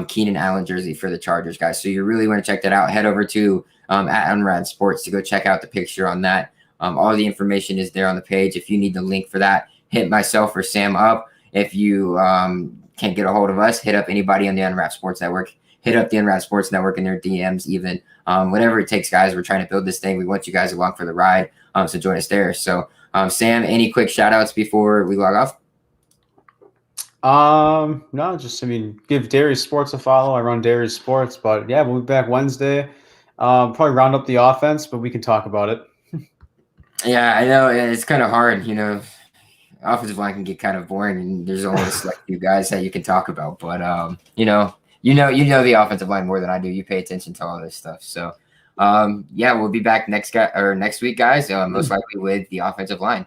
Keenan Allen jersey for the Chargers, guys. So you really want to check that out. Head over to at Unwrapped Sports to go check out the picture on that. All the information is there on the page. If you need the link for that, hit myself or Sam up. If you can't get a hold of us, hit up anybody on the Unwrapped Sports Network. Hit up the Unwrapped Sports Network in their DMs even. Whatever it takes, guys. We're trying to build this thing. We want you guys along for the ride. So join us there. So, Sam, any quick shout outs before we log off? No, just, give Darius Sports a follow. I run Darius Sports, but yeah, we'll be back Wednesday. Probably round up the offense, but we can talk about it. Yeah, I know. It's kind of hard, offensive line can get kind of boring and there's only a select few guys that you can talk about, but, you know the offensive line more than I do. You pay attention to all this stuff. So, we'll be back next week, guys, most likely with the offensive line.